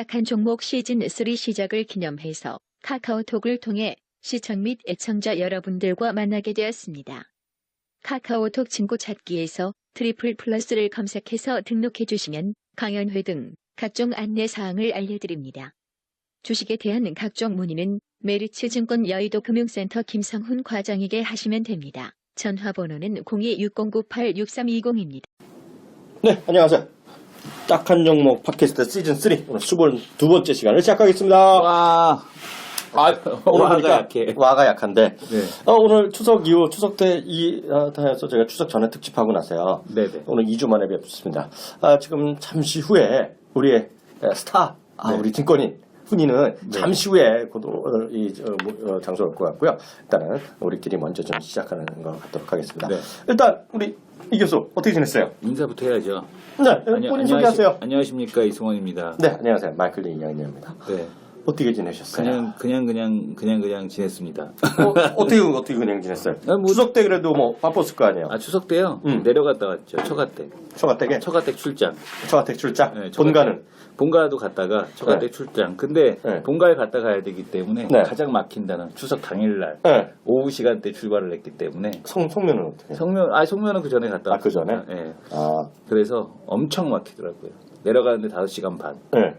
착한 종목 시즌3 시작을 기념해서 카카오톡을 통해 시청 및 애청자 여러분들과 만나게 되었습니다. 카카오톡 친구 찾기에서 트리플 플러스를 검색해서 등록해 주시면 강연회 등 각종 안내 사항을 알려드립니다. 주식에 대한 각종 문의는 메리츠증권 여의도 금융센터 김성훈 과장에게 하시면 됩니다. 전화번호는 0260986320입니다. 네, 안녕하세요. 딱한 종목 팟캐스트 시즌3 오늘 수본 두 번째 시간을 시작하겠습니다. 와, 오늘 와가 보니까 약해. 와가 약한데 네. 오늘 추석 이후 추석 때 해서 제가 추석 전에 특집하고 나서요. 네네. 오늘 2주 만에 뵙습니다. 지금 잠시 후에 우리의 스타 네. 우리 증권인 훈이는 네. 잠시 후에 장소를 올 것 같고요. 일단은 우리끼리 먼저 좀 시작하는 거 갖도록 하겠습니다. 네. 일단 우리 이 교수 어떻게 지냈어요? 인사부터 해야죠. 네, 본인 소개하세요. 안녕하십니까, 이승원입니다. 네, 안녕하세요. 마이클 리 이양입니다. 네. 어떻게 지내셨어요? 그냥 지냈습니다. 어떻게 그냥 지냈어요? 뭐- 추석 때 그래도 뭐 바빴을 거 아니에요? 아, 추석 때요? 음. 내려갔다 왔죠. 처가댁. 처가댁에? 처가댁 출장. 처가댁 출장? 네, 본가는? 본가도 갔다가 처가댁 네. 출장. 근데 네. 본가에 갔다 가야 되기 때문에 네. 가장 막힌다는 추석 당일날 네. 오후 시간대 출발을 했기 때문에 성면은 어떻게 해요? 성면은 그 전에 갔다 아, 그 전에? 왔습니다. 네. 아, 그래서 엄청 막히더라고요. 내려가는데 5시간 반. 네.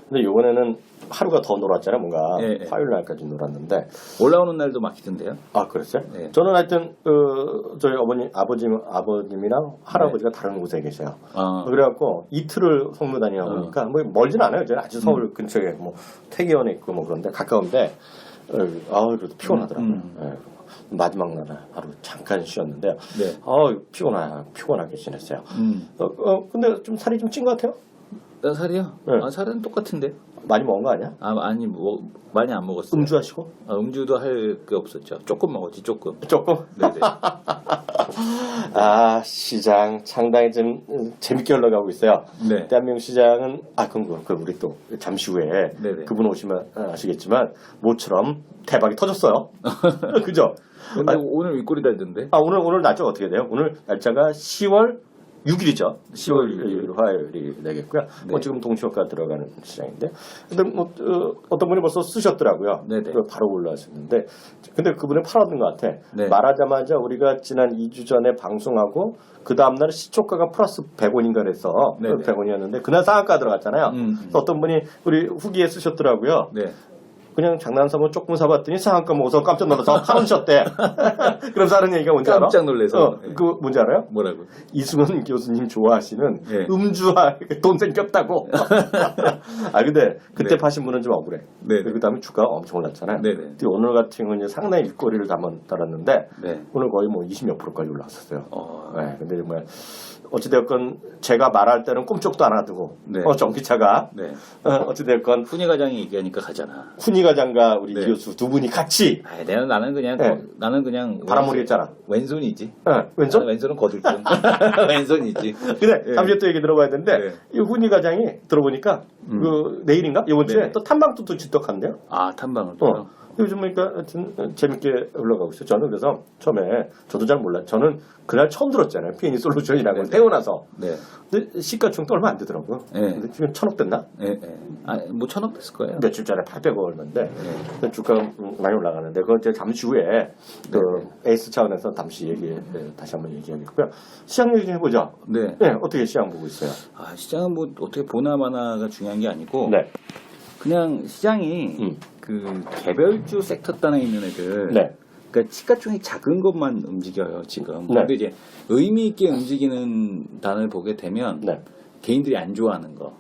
근데 요번에는 하루가 더 놀았잖아요, 뭔가. 네, 네. 화요일 날까지 놀았는데. 올라오는 날도 막히던데요. 아, 그랬어요? 네. 저는 하여튼, 저희 아버님이랑 할아버지가 다른 곳에 계세요. 그래갖고 이틀을 성묘 다녀보니까 뭐 멀진 않아요. 저는 아주 서울 근처에 뭐 태계원에 있고 뭐 그런데 가까운데, 그래도 피곤하더라고요. 네. 마지막 날 하루 잠깐 쉬었는데, 네. 피곤하게 지냈어요. 음. 근데 좀 살이 좀 찐 것 같아요? 나 살이요? 네. 아, 살은 똑같은데. 많이 먹은 거 아니야? 아, 아니, 많이 안 먹었어요. 음주하시고? 음주도 할 게 없었죠. 조금 먹었지, 조금. 조금? 네네. 시장 상당히 좀 재밌게 흘러가고 있어요. 네. 대한민국 시장은, 그럼 우리 또 잠시 후에 네네. 그분 오시면 아시겠지만, 모처럼 대박이 터졌어요. 그죠? 근데 오늘 윗골이 달던데. 오늘 날짜 어떻게 돼요? 오늘 날짜가 10월 6일이죠. 10월 6일. 6일 화요일이 되겠고요. 네. 지금 동시효과 들어가는 시장인데. 근데 어떤 분이 벌써 쓰셨더라고요. 네네. 바로 올라왔었는데. 근데 그분이 팔았던 것 같아. 네. 말하자마자 우리가 지난 2주 전에 방송하고 그 다음날 시초가가 플러스 100원인가 그래서 네네. 100원이었는데 그날 상한가 들어갔잖아요. 그래서 어떤 분이 우리 후기에 쓰셨더라고요. 네. 그냥 장난삼아 조금 사봤더니 상한가 먹어서 깜짝 놀라서 팔으셨대. 그래서 하는 얘기가 뭔지 알아? 깜짝 놀라서. 그 뭔지 알아요? 뭐라고? 이승원 교수님 좋아하시는 네. 음주할 돈 생겼다고. 근데 그때 네. 파신 분은 좀 억울해. 네. 그 다음에 주가가 엄청 올랐잖아요. 네네. 근데 오늘 같은 경우는 이제 상당히 윗꼬리를 달았는데 네. 오늘 거의 뭐 20몇 프로까지 올라왔었어요. 어. 네. 근데 정말 어찌되었건 제가 말할 때는 꿈쩍도 안 하고 네. 전기차가 네. 어찌되었건 훈이 과장이 얘기하니까 가잖아. 훈이 과장과 우리 네. 이 교수 두 분이 같이 나는 그냥, 네. 바람몰이 했잖아. 왼손이지. 왼손? 왼손은 거들뿐. 왼손이지. 근데 네. 잠시 또 얘기 들어봐야 되는데 네. 이 훈이 과장이 들어보니까 그 내일인가 이번 주에 네. 또 탐방도 또 지떡한대요. 아, 탐방을 또. 요즘 보니까 하여튼 재밌게 올라가고 있어요. 저는 그래서 처음에 저도 잘 몰라요. 저는 그날 처음 들었잖아요. P&E 솔루션이라고 네. 태어나서. 네. 근데 시가총도 얼마 안 되더라고요. 네. 근데 지금 1,000억 됐나? 예, 예. 뭐 1,000억 됐을 거예요. 며칠 전에 800억 얼마인데 네. 주가가 많이 올라가는데 그건 이제 잠시 후에 그 에이스 차원에서 다시 한번 얘기하겠고요. 시장 얘기 해보죠. 네. 네, 어떻게 시장 보고 있어요? 시장은 뭐 어떻게 보나 마나가 중요한 게 아니고 네. 그냥 시장이 그 개별주 섹터 단에 있는 애들 네. 그러니까 시가총이 작은 것만 움직여요 지금. 네. 근데 이제 의미 있게 움직이는 단을 보게 되면 네. 개인들이 안 좋아하는 거.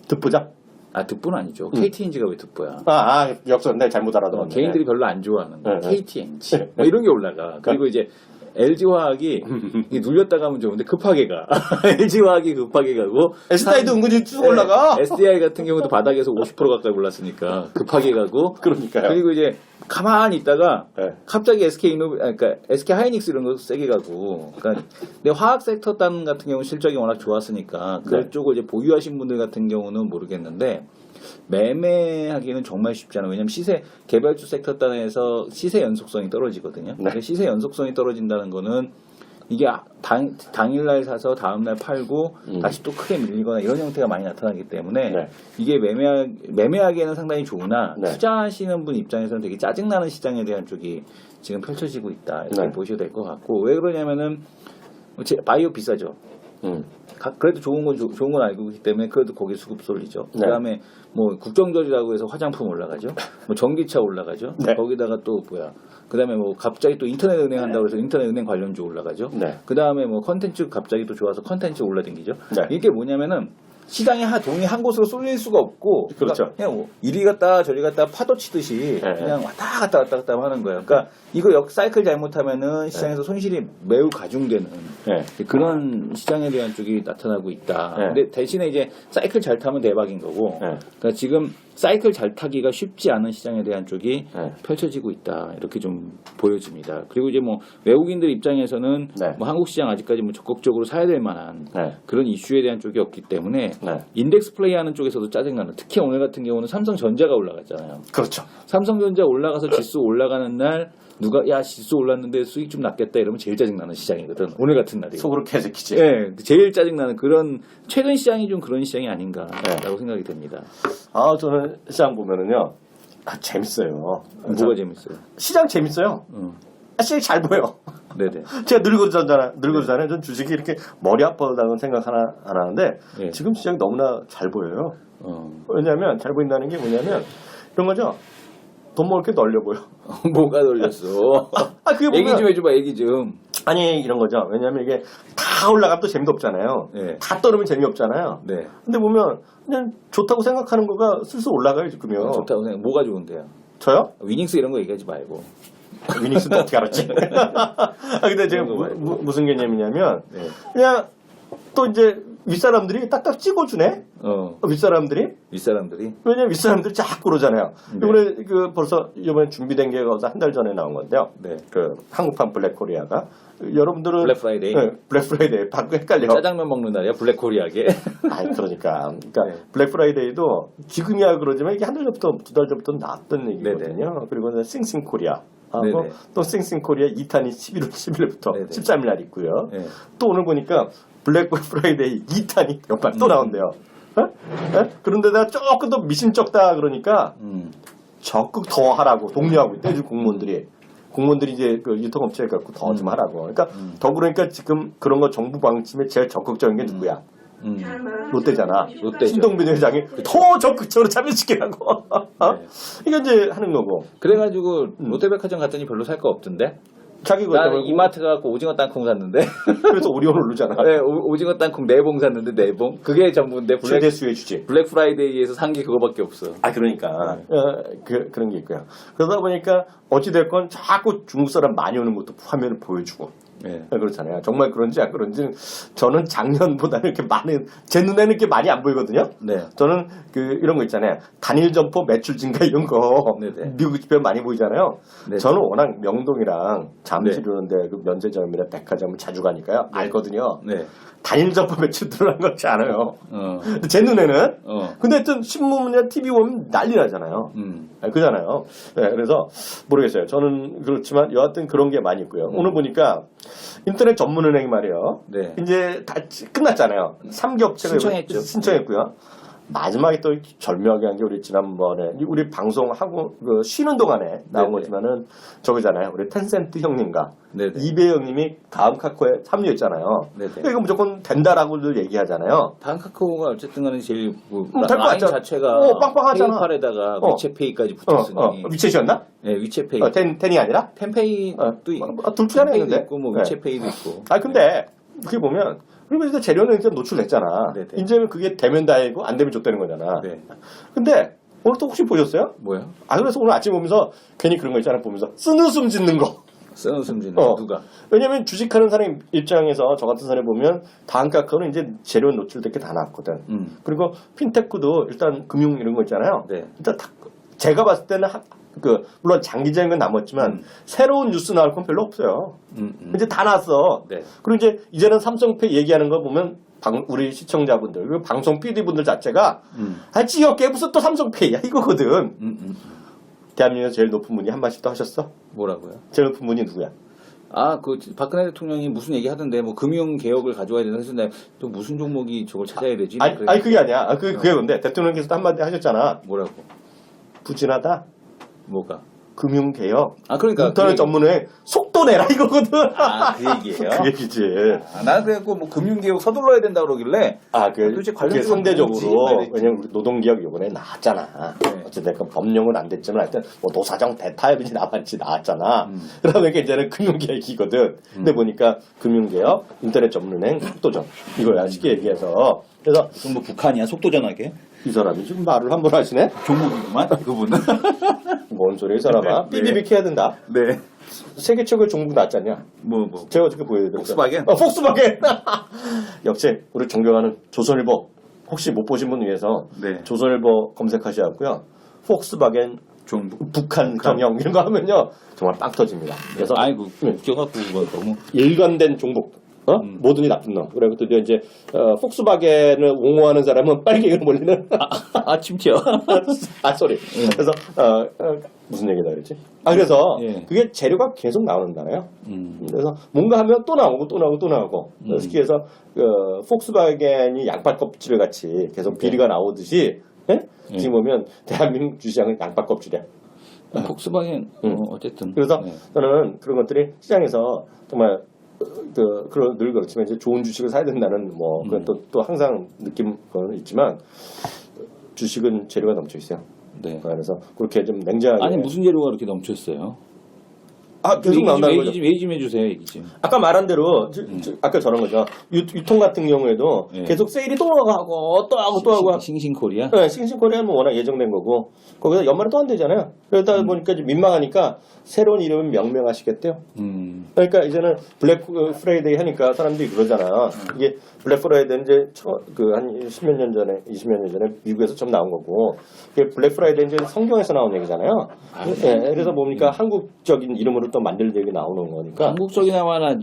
듣보자? 듣보는 아니죠. KTNG가 왜 듣보야? 역전 내 잘못 알아들었네. 개인들이 별로 안 좋아하는 거. 네, 네. KTNG 뭐 이런 게 올라가. 그리고 이제 LG화학이 눌렸다가 하면 좋은데 급하게 가. LG화학이 급하게 가고 SDI도 은근히 쭉 올라가. SDI 같은 경우도 바닥에서 50% 가까이 올랐으니까 급하게 가고. 그러니까요. 그리고 이제 가만히 있다가 네. 갑자기 그러니까 SK 하이닉스 이런 거 세게 가고. 그러니까 근데 화학 섹터 단 같은 경우 실적이 워낙 좋았으니까 그쪽을 이제 보유하신 분들 같은 경우는 모르겠는데 매매하기는 정말 쉽지 않아요. 왜냐하면 개별주 섹터 단에서 시세 연속성이 떨어지거든요. 네. 시세 연속성이 떨어진다는 거는 이게 당일날 사서 다음날 팔고 다시 또 크게 밀리거나 이런 형태가 많이 나타나기 때문에 네. 이게 매매하기에는 상당히 좋으나 네. 투자하시는 분 입장에서는 되게 짜증나는 시장에 대한 쪽이 지금 펼쳐지고 있다 이렇게 네. 보셔야 될 것 같고 왜 그러냐면은 바이오 비싸죠. 그래도 좋은 건 알고 있기 때문에 그래도 거기에 수급 쏠리죠. 네. 그다음에 뭐 국정절이라고 해서 화장품 올라가죠. 뭐 전기차 올라가죠. 네. 거기다가 또 그다음에 뭐 갑자기 또 인터넷 은행 한다고 해서 인터넷 은행 관련주 올라가죠. 네. 그다음에 뭐 컨텐츠 갑자기 또 좋아서 컨텐츠 올라댕기죠. 네. 이게 뭐냐면은 시장이 돈이 한 곳으로 쏠릴 수가 없고 그렇죠. 그냥 뭐 이리 갔다 저리 갔다 파도 치듯이 네. 그냥 왔다 갔다 하는 거예요. 그러니까 이거 사이클 잘못하면은 시장에서 손실이 매우 가중되는 네. 그런 시장에 대한 쪽이 나타나고 있다. 네. 근데 대신에 이제 사이클 잘 타면 대박인 거고 네. 그러니까 지금 사이클 잘 타기가 쉽지 않은 시장에 대한 쪽이 네. 펼쳐지고 있다. 이렇게 좀 보여집니다. 그리고 이제 뭐 외국인들 입장에서는 네. 뭐 한국 시장 아직까지 뭐 적극적으로 사야 될 만한 네. 그런 이슈에 대한 쪽이 없기 때문에 네. 인덱스 플레이하는 쪽에서도 짜증나는. 특히 오늘 같은 경우는 삼성전자가 올라갔잖아요. 그렇죠. 삼성전자 올라가서 지수 올라가는 날 누가 야 지수 올랐는데 수익 좀 났겠다 이러면 제일 짜증나는 시장이거든. 오늘 같은 날이. 속으로 개새끼지. 예, 제일 짜증나는 그런 최근 시장이 좀 그런 시장이 아닌가라고 네. 생각이 됩니다. 저는 시장 보면은요. 재밌어요. 뭐가 재밌어요? 시장 재밌어요. 시장이 잘 보여. 네네. 제가 늙어잖아요. 전 주식이 이렇게 머리 아프다는 생각 하나 안 하는데 네. 지금 시장이 너무나 잘 보여요. 왜냐하면 잘 보인다는 게 뭐냐면 이런 거죠. 돈 모을 게 널려 보여. 뭐가 놀렸어? 그게 보면 얘기 좀 해줘봐, 얘기 좀. 아니 이런 거죠. 왜냐하면 이게 다 올라가면 또 재미도 없잖아요. 네. 다 떨어지면 재미없잖아요. 네. 근데 보면 그냥 좋다고 생각하는 거가 슬슬 올라가요 지금요. 좋다고 생각. 뭐가 좋은데요? 저요? 위닝스 이런 거 얘기하지 말고. 위닉스도 어떻게 알았지? 근데 제가 그런 거 말고. 무슨 개념이냐면 네. 그냥 또 이제 윗사람들이 딱딱 찍어주네. 윗사람들이. 왜냐면 윗사람들이 자꾸 그러잖아요. 네. 이번에 벌써 이번에 준비된 게 한 달 전에 나온 건데요. 네. 한국판 블랙코리아가 여러분들은 블랙 프라이데이. 네, 블랙 프라이데이 바꾸 헷갈려. 짜장면 먹는 날이야, 블랙코리아게. 그러니까 네. 블랙 프라이데이도 지금이야 그러지만 이게 한 달 전부터 두 달 전부터 나왔던 얘기거든요. 그리고 싱싱 코리아. 네네. 또 싱싱 코리아 2탄이 11월 10일부터 네네. 13일 날 있고요. 네. 또 오늘 보니까 블랙 프라이데이 2탄이 연말 또 나온대요. 그런데다가 조금 더 미심쩍다 그러니까 적극 더 하라고 독려하고 있대 공무원들이 이제 그 유통업체에 갖고 더 좀 하라고. 그러니까 더 그러니까 지금 그런 거 정부 방침에 제일 적극적인 게 누구야? 롯데잖아. 롯데죠. 신동빈 회장이 더 적극적으로 참여시키라고. 이게 이제 하는 거고. 그래가지고 롯데백화점 갔더니 별로 살 거 없던데? 자기 거 난 때문에 이마트 가고 오징어 땅콩 샀는데. 그래서 오리온 오르잖아. 네, 오징어 땅콩 4봉 샀는데 4봉. 그게 전부인데 최대 수혜 주지. 블랙 프라이데이에서 산 게 그거밖에 없어. 그러니까 그런 게 있고요. 그러다 보니까 어찌됐건 자꾸 중국 사람 많이 오는 것도 화면을 보여주고. 네. 그렇잖아요. 정말 그런지 안 그런지 저는 작년보다는 이렇게 제 눈에는 이렇게 많이 안 보이거든요. 네. 저는 이런 거 있잖아요. 단일 점포 매출 증가 이런 거 네네. 미국 집에 많이 보이잖아요. 네. 저는 워낙 명동이랑 잠실 네. 이런데 그 면세점이나 백화점을 자주 가니까요. 알거든요. 네. 단일 점포 매출 늘어난 것 같지 않아요. 제 눈에는. 근데 하여튼 신문이나 TV 보면 난리 나잖아요. 그잖아요. 네, 그래서 모르겠어요. 저는 그렇지만 여하튼 그런 게 많이 있고요. 오늘 보니까 인터넷 전문은행이 말이에요. 네. 이제 다 끝났잖아요. 3개 업체가 신청했고요. 마지막에 또 절묘하게 한 게 우리 지난번에 우리 방송하고 쉬는 동안에 나온 네네. 거지만은 저거잖아요. 우리 텐센트 형님과 네네. 이배 형님이 다음 카카오에 참여했잖아요. 네네. 그러니까 이거 무조건 된다라고들 얘기하잖아요. 다음 카카오가 어쨌든 간에 제일 될것 라인 같잖아. 자체가 빵빵하잖아. 페이팔에다가 위챗페이까지 붙었으니. 위챗이었나? 네, 위챗페이. 텐이 아니라? 펜페이도 둘 중에 하나 펜페이도 있는데. 있고 뭐 네. 위챗페이도 있고. 근데 그게 보면 그리고 이제 재료는 일단 노출했잖아. 네네. 이제는 그게 되면 다행이고 안 되면 줬다는 거잖아. 네. 근데 오늘 또 혹시 보셨어요? 뭐야? 그래서 오늘 아침 보면서 괜히 그런 거 있잖아. 보면서 쓴웃음 짓는 거. 쓴웃음 짓는 누가? 왜냐면 주식하는 사람 입장에서 저 같은 사람이 보면 다음 카카오는 이제 재료 노출될 게 다 나왔거든. 그리고 핀테크도 일단 금융 이런 거 있잖아요. 네. 일단 제가 봤을 때는 물론 장기적인 건 남았지만 새로운 뉴스 나올 건 별로 없어요. 이제 다 나왔어. 네. 그리고 이제는 삼성페이 얘기하는 거 보면 우리 시청자분들 그리고 방송 PD분들 자체가 찌역게 무슨 또 삼성페이야 이거거든. 대한민국에서 제일 높은 분이 한마디 또 하셨어? 뭐라고요? 제일 높은 분이 누구야? 그 박근혜 대통령이 무슨 얘기 하던데 뭐 금융 개혁을 가져와야 된다 했는데 또 무슨 종목이 저걸 찾아야 되지? 아니 그게 아니야. 그게 근데 대통령께서 한마디 하셨잖아. 뭐라고? 부진하다. 뭐가? 금융개혁. 그러니까 인터넷 전문에 속도 내라 이거거든. 그 얘기예요? 그 얘기지. 나는 그래갖고 뭐 금융개혁 서둘러야 된다 그러길래 도대체 그게 상대적으로 왜냐면 우리 노동개혁 이번에 나왔잖아. 네. 어쨌든 법령은 안 됐지만 하여튼 뭐 노사정 대타협이지 나왔잖아. 그러다 보니까 이제는 금융개혁이거든. 근데 보니까 금융개혁, 인터넷 전문은행, 속도전 이거야 쉽게 얘기해서. 그래서 그럼 뭐 북한이야 속도전하게? 이 사람이 지금 말을 함부로 하시네. 종목이구만 그분은. 뭔 소리야 이 사람아. 네. 삐비빅 해야 된다. 네. 세계 최고의 종목 나왔지 않냐? 뭐. 제가 어떻게 보여드릴게요. 폭스바겐? 폭스바겐. 역시 우리 존경하는 조선일보 혹시 못 보신 분 위해서 네. 조선일보 검색하셔갖고요. 폭스바겐 북한 경영 이런 거 하면요 정말 빵 터집니다. 그래서 아이고 웃겨갖고 그거 너무 일관된 종목. 모든이 나쁜 놈. 그리고 또 이제 폭스바겐을 옹호하는 사람은 빨갱이를 몰리는. 침튀어. 쏘리. 그래서 무슨 얘기다 그랬지? 그래서 그게 재료가 계속 나오는잖아요. 그래서 뭔가 하면 또 나오고 또 나오고 또 나오고. 특히 해서 폭스바겐이 양파 껍질 같이 계속 비리가 나오듯이 지금 보면 대한민국 주시장은 양파 껍질이야. 폭스바겐 어쨌든. 그래서 저는 그런 것들이 시장에서 정말 그런 늘 그렇지만 이제 좋은 주식을 사야 된다는 뭐 그건 또 항상 느낌 그건 있지만 주식은 재료가 넘쳐 있어요. 네. 그래서 그렇게 좀 냉정하게. 아니 무슨 재료가 그렇게 넘쳐 있어요? 계속 나온다는 거죠. 얘기 좀 해주세요, 얘기 좀. 아까 말한 대로 아까 저런 거죠. 유통 같은 경우에도 계속 세일이 또 하고 또 하고 또 하고. 싱싱코리아? 네, 싱싱코리아는 뭐 워낙 예정된 거고 거기서 연말에 또 안 되잖아요. 그러다 보니까 좀 민망하니까 새로운 이름은 명명하시겠대요. 그러니까 이제는 블랙 프라이데이 하니까 사람들이 그러잖아. 이게 블랙 프라이데이 이제 한 10몇 년 전에 20몇 년 전에 미국에서 좀 나온 거고 이게 블랙 프라이데이 이제 성경에서 나온 얘기잖아요. 그래서 뭡니까 한국적인 이름으로 또 만들 얘기 나오는 거니까. 한국적이나마나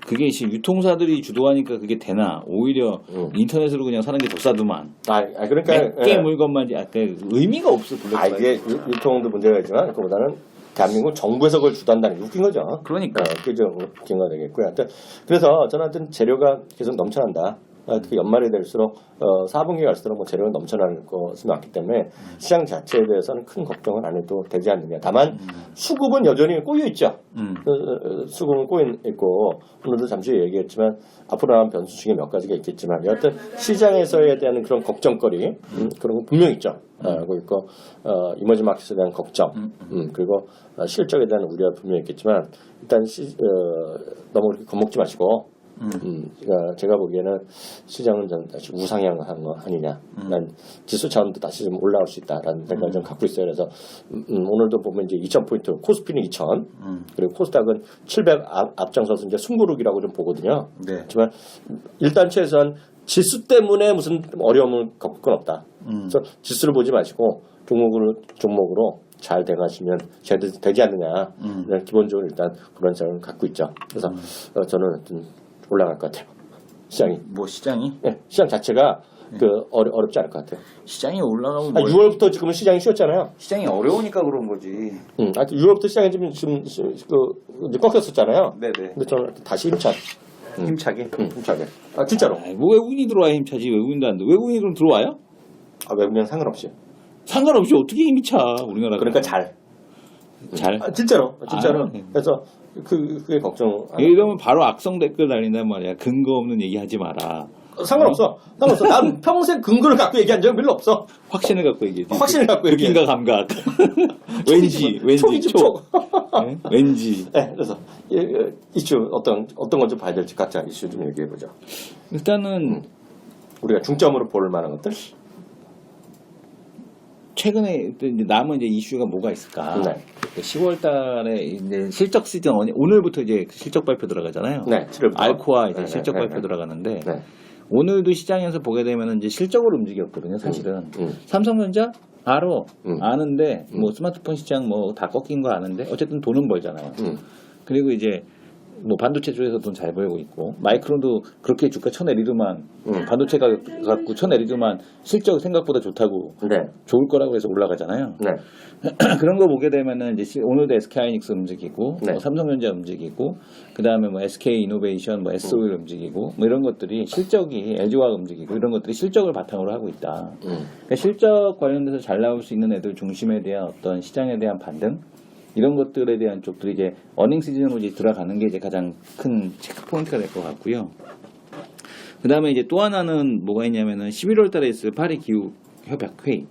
그게 유통사들이 주도하니까 그게 되나 오히려 인터넷으로 그냥 사는 게 더 싸더만. 그러니까 꽤 물건만 의미가 없어. 이게 유통도 문제가 있지만 그보다는 대한민국 정부에서 그걸 주도한다는 게 웃긴 거죠. 그러니까. 그게 좀 웃긴 거 되겠고요. 하여튼 그래서 저는 하여튼 재료가 계속 넘쳐난다. 특히 연말이 될수록 4분기 갈수록 뭐 재료가 넘쳐나는 것이 많기 때문에 시장 자체에 대해서는 큰 걱정은 안 해도 되지 않느냐. 다만 수급은 여전히 꼬여 있죠. 수급은 꼬여 있고 오늘도 잠시 얘기했지만 앞으로 나온 변수 중에 몇 가지가 있겠지만 여하튼 시장에서에 대한 그런 걱정거리 그런 거 분명히 있죠. 하고 있고 이머징 마켓에 대한 걱정 그리고 실적에 대한 우려가 분명히 있겠지만 일단 너무 그렇게 겁먹지 마시고 그러니까 제가 보기에는 시장은 좀 다시 우상향한 거 아니냐. 난 지수 차원도 다시 좀 올라올 수 있다라는 생각을 좀 갖고 있어요. 그래서 오늘도 보면 이제 2,000포인트, 코스피는 2,000, 그리고 코스닥은 700 앞장서서 이제 승부룩이라고 좀 보거든요. 네. 하지만 일단 최소한 지수 때문에 무슨 어려움을 겪을 건 없다. 그래서 지수를 보지 마시고 종목으로 잘 돼가시면 제대로 되지 않느냐. 기본적으로 일단 그런 생각을 갖고 있죠. 그래서 저는 올라갈 것 같아요. 시장이. 뭐 시장이? 네, 시장 자체가 어렵지 않을 것 같아요. 시장이 올라가면 6월부터 지금은 시장이 쉬었잖아요. 시장이 어려우니까 그런 거지. 하여튼 6월부터 시장이 지금 이제 꺾였었잖아요. 네네. 근데 저는 다시 힘차게. 힘차게. 진짜로. 뭐 외국인이 들어와야 힘차지. 외국인도 안 돼. 외국인이 그럼 들어와요? 외국인은 상관없이. 상관없이 어떻게 힘이 차 우리나라가. 그러니까 잘. 진짜로. 그래서 그게 걱정. 이러면 바로 악성 댓글 달린단 말이야. 근거 없는 얘기하지 마라. 상관없어. 난 평생 근거를 갖고 얘기한 적은 별로 없어. 확신을 갖고 얘기해. 확신을 갖고 얘기해. 느낌과 감각. 왠지. 네? 왠지. 네, 그래서 이슈 어떤 걸 좀 봐야 될지 각자 이슈 좀 얘기해 보죠. 일단은 우리가 중점으로 볼 만한 것들. 최근에 이제 남은 이제 이슈가 뭐가 있을까? 네. 10월달에 이제 실적 시즌 오늘부터 이제 실적 발표 들어가잖아요. 네. 7월부터. 알코아 이제 실적 발표 들어가는데 오늘도 시장에서 보게 되면은 이제 실적으로 움직였거든요. 사실은 삼성전자 아는데 뭐 스마트폰 시장 뭐 다 꺾인 거 아는데 어쨌든 돈은 벌잖아요. 그리고 이제 뭐 반도체 쪽에서 돈 잘 벌고 있고 마이크론도 그렇게 주가 쳐내리더만 반도체 가격 갖고 쳐내리더만 실적 생각보다 좋다고 네. 좋을 거라고 해서 올라가잖아요. 네. 그런 거 보게 되면은 이제 오늘도 SK하이닉스 움직이고 네. 뭐 삼성전자 움직이고 그다음에 뭐 SK이노베이션 뭐 SO일 움직이고 뭐 이런 것들이 실적이 LG화학 움직이고 이런 것들이 실적을 바탕으로 하고 있다. 그러니까 실적 관련돼서 잘 나올 수 있는 애들 중심에 대한 어떤 시장에 대한 반등 이런 것들에 대한 쪽들이 이제 어닝 시즌으로 이제 들어가는 게 이제 가장 큰 체크 포인트가 될 것 같고요. 그 다음에 이제 또 하나는 뭐가 있냐면은 11월 달에 있을 파리 기후 협약 회의.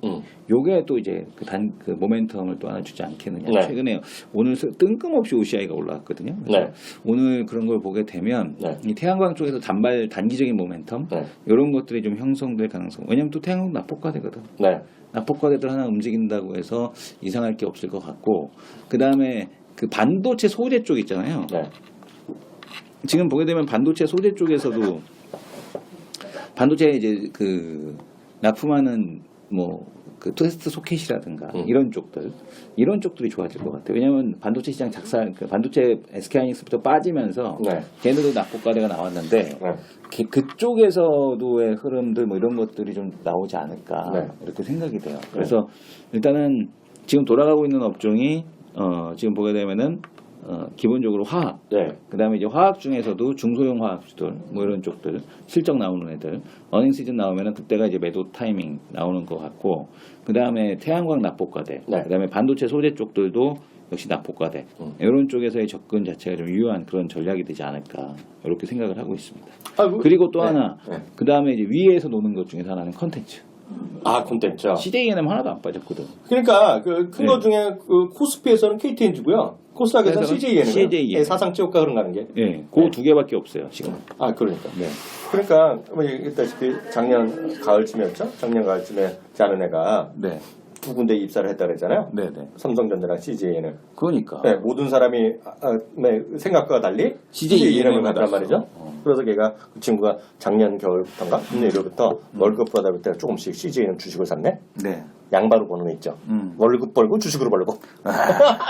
요게 또 이제 그 모멘텀을 또 하나 주지 않겠느냐. 네. 최근에 오늘 뜬금없이 OCI가 올라왔거든요. 그래서 네. 오늘 그런 걸 보게 되면 네. 이 태양광 쪽에서 단기적인 모멘텀 네. 이런 것들이 좀 형성될 가능성. 왜냐면 또 태양광 납폭화되거든. 네. 납폭화대들 하나 움직인다고 해서 이상할 게 없을 것 같고 그 다음에 그 반도체 소재 쪽 있잖아요. 네. 지금 보게 되면 반도체 소재 쪽에서도 반도체 이제 그 납품하는 뭐 그 테스트 소켓이라든가 이런 쪽들이 좋아질 것 같아요. 왜냐하면 반도체 시장 그 반도체 SK하이닉스부터 빠지면서 네. 걔네도 납폭과대가 나왔는데 네. 그쪽에서도의 흐름들 뭐 이런 것들이 좀 나오지 않을까 네. 이렇게 생각이 돼요. 그래서 일단은 지금 돌아가고 있는 업종이 지금 보게 되면은 기본적으로 화학, 네. 그 다음에 이제 화학 중에서도 중소형 화학주들, 뭐 이런 쪽들, 실적 나오는 애들, 어닝 시즌 나오면은 그때가 이제 매도 타이밍 나오는 것 같고, 그 다음에 태양광 납폭과대, 네. 그 다음에 반도체 소재 쪽들도 역시 납폭과대, 이런 쪽에서의 접근 자체가 좀 유효한 그런 전략이 되지 않을까, 이렇게 생각을 하고 있습니다. 그리고 또 네. 하나, 네. 그 다음에 이제 위에서 노는 것 중에서 하나는 컨텐츠. 아, 콘텐츠. CJNM 하나도 안 빠졌거든. 그러니까 그 큰 거 네. 중에 그 코스피에서는 KTNG고요. 코스닥에서는 CJN이에요. CJN. 사상 최고가 흐른다는 게. 예, 그 두 개밖에 없어요, 지금. 아, 그러니까. 네. 그러니까 뭐 얘기했다시피 작년 가을쯤이었죠. 작년 가을쯤에 자른 애가 네. 두 군데 입사를 했다 그랬잖아요. 네네. 삼성전자랑 CJN을. 그러니까. 네, 모든 사람이 생각과 달리 CJN을 갔단 말이죠. 그래서 걔가 그 친구가 작년 겨울부터인가 내일부터 월급 받을 때 조금씩 CJN 주식을 샀네. 네. 양바로 버는 애 있죠. 월급 벌고 주식으로 벌고.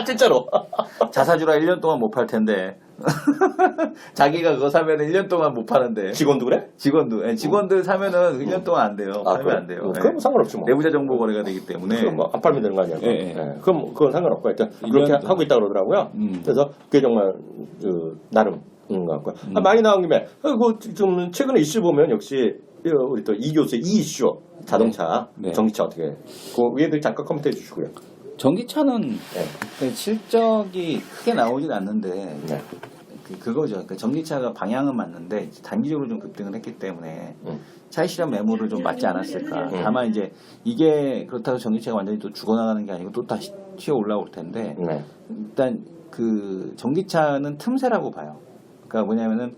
진짜로. 자사주라 1년 동안 못 팔 텐데. 자기가 그거 사면 1년 동안 못 파는데. 직원도 그래? 직원들 사면은 1년 동안 안 돼요. 팔면 그래? 안 돼요. 그럼 상관없지 뭐. 내부자 정보 거래가 되기 때문에. 그럼 뭐 안 팔면 되는 거 아니야? 네. 그럼 그건 상관없고 하여튼 그렇게 하고 있다 그러더라고요. 그래서 그게 정말 나름 것 같고요. 많이 나온 김에 좀 최근에 이슈 보면 역시 우리 또 이 교수의 이 이슈 자동차 네. 전기차 어떻게 그 위에들 잠깐 코멘트해 주시고요. 전기차는 네. 실적이 크게 나오진 않는데 네. 그거죠. 그러니까 전기차가 방향은 맞는데 단기적으로 좀 급등을 했기 때문에 차익 실현 매물을 좀 맞지 않았을까. 다만 이제 이게 그렇다고 전기차가 완전히 또 죽어나가는 게 아니고 또 다시 튀어 올라올 텐데 네. 일단 그 전기차는 틈새라고 봐요. 그러니까 뭐냐면은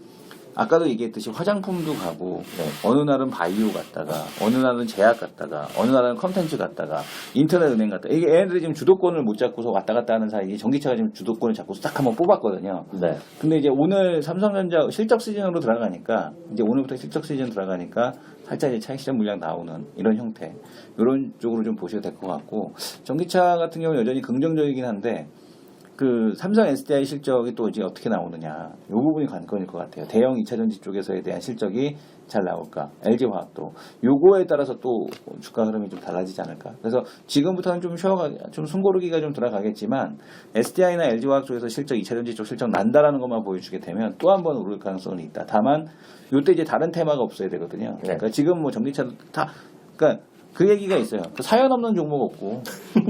아까도 얘기했듯이 화장품도 가고 어느 날은 바이오 갔다가 어느 날은 제약 갔다가 어느 날은 컨텐츠 갔다가 인터넷 은행 갔다가 이게 얘네들이 지금 주도권을 못 잡고서 왔다 갔다 하는 사이에 전기차가 지금 주도권을 잡고서 딱 한번 뽑았거든요. 네. 근데 이제 오늘 삼성전자 실적 시즌으로 들어가니까 이제 오늘부터 실적 시즌 들어가니까 살짝 이제 차익 실현 물량 나오는 이런 형태 이런 쪽으로 좀 보셔도 될 것 같고 전기차 같은 경우는 여전히 긍정적이긴 한데 그 삼성 SDI 실적이 또 이제 어떻게 나오느냐 이 부분이 관건일 것 같아요. 대형 2차 전지 쪽에서에 대한 실적이 잘 나올까 LG화학도 요거에 따라서 또 주가 흐름이 좀 달라지지 않을까. 그래서 지금부터는 좀 숨고르기가 좀 들어가겠지만 SDI나 LG화학 쪽에서 실적 2차 전지 쪽 실적 난다라는 것만 보여주게 되면 또 한 번 오를 가능성은 있다. 다만 요때 이제 다른 테마가 없어야 되거든요. 그러니까 지금 뭐 전기차도 다 그러니까 그 얘기가 있어요. 그 사연 없는 종목 없고.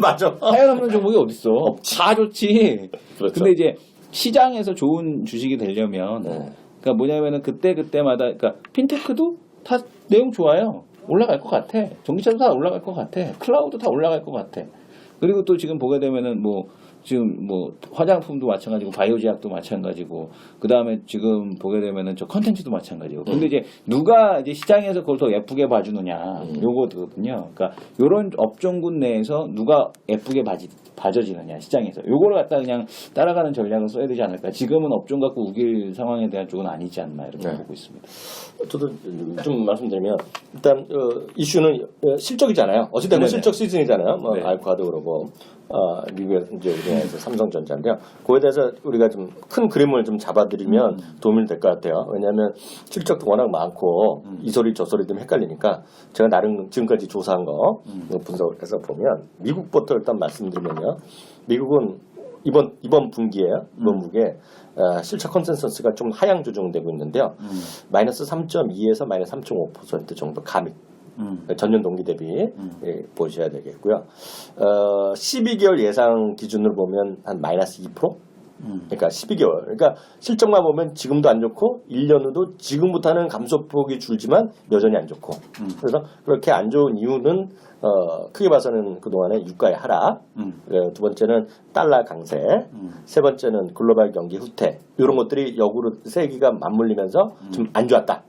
맞아. 사연 없는 종목이 어딨어. 다 좋지. 그렇죠. 근데 이제 시장에서 좋은 주식이 되려면, 그러니까 뭐냐면은 그때마다, 그러니까 핀테크도 다 내용 좋아요. 올라갈 것 같아. 전기차도 다 올라갈 것 같아. 클라우드 다 올라갈 것 같아. 그리고 또 지금 보게 되면은 지금 화장품도 마찬가지고 바이오 제약도 마찬가지고 그 다음에 지금 보게 되면은 저 컨텐츠도 마찬가지고 근데 이제 누가 이제 시장에서 그걸 더 예쁘게 봐주느냐 요거거든요. 그러니까 요런 업종군 내에서 누가 예쁘게 봐져지느냐 시장에서 요거를 갖다 그냥 따라가는 전략을 써야 되지 않을까. 지금은 업종 갖고 우길 상황에 대한 쪽은 아니지 않나 이렇게 보고 있습니다. 저도 좀 말씀드리면 일단 이슈는 실적이잖아요. 어쨌든 네네. 실적 시즌이잖아요. 뭐 네. 알파도 그러고 미국의 이제 우리나라에서 삼성전자인데요. 그거에 대해서 우리가 좀 큰 그림을 좀 잡아드리면 도움이 될 것 같아요. 왜냐하면 실적도 워낙 많고 이 소리 저 소리 좀 헷갈리니까 제가 나름 지금까지 조사한 거 분석해서 보면 미국부터 일단 말씀드리면요. 미국은 이번 분기에요. 이번 분기에 실적 컨센서스가 좀 하향 조정되고 있는데요. 마이너스 3.2에서 마이너스 3.5% 정도 감익. 전년 동기 대비 보셔야 되겠고요. 12개월 예상 기준으로 보면 한 마이너스 2%? 그러니까 12개월. 그러니까 실적만 보면 지금도 안 좋고 1년 후도 지금부터는 감소폭이 줄지만 여전히 안 좋고. 그래서 그렇게 안 좋은 이유는 크게 봐서는 그동안에 유가의 하락, 두 번째는 달러 강세, 세 번째는 글로벌 경기 후퇴 이런 것들이 역으로 세기가 맞물리면서 좀 안 좋았다.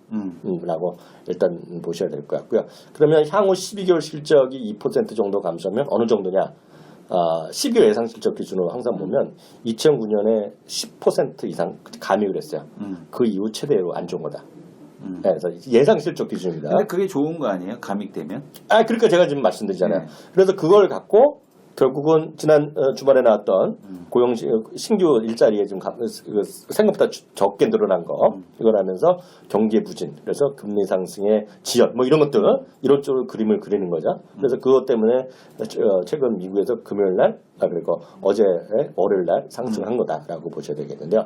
라고 일단 보셔야 될 것 같고요. 그러면 향후 12개월 실적이 2% 정도 감소하면 어느 정도냐? 12월 예상 실적 기준으로 항상 보면 2009년에 10% 이상 감익을 했어요. 그 이후 최대로 안 좋은 거다. 네, 그래서 예상 실적 기준입니다. 근데 그게 좋은 거 아니에요? 감익되면? 그러니까 제가 지금 말씀드리잖아요. 네. 그래서 그걸 갖고 결국은 지난 주말에 나왔던 고용 신규 일자리에 지금 생각보다 적게 늘어난 거 이걸 하면서 경기의 부진, 그래서 금리 상승의 지연 뭐 이런 것들 이런 쪽으로 그림을 그리는 거죠. 그래서 그것 때문에 최근 미국에서 금요일 날 그리고 어제 월요일 날 상승한 거다라고 보셔야 되겠는데요.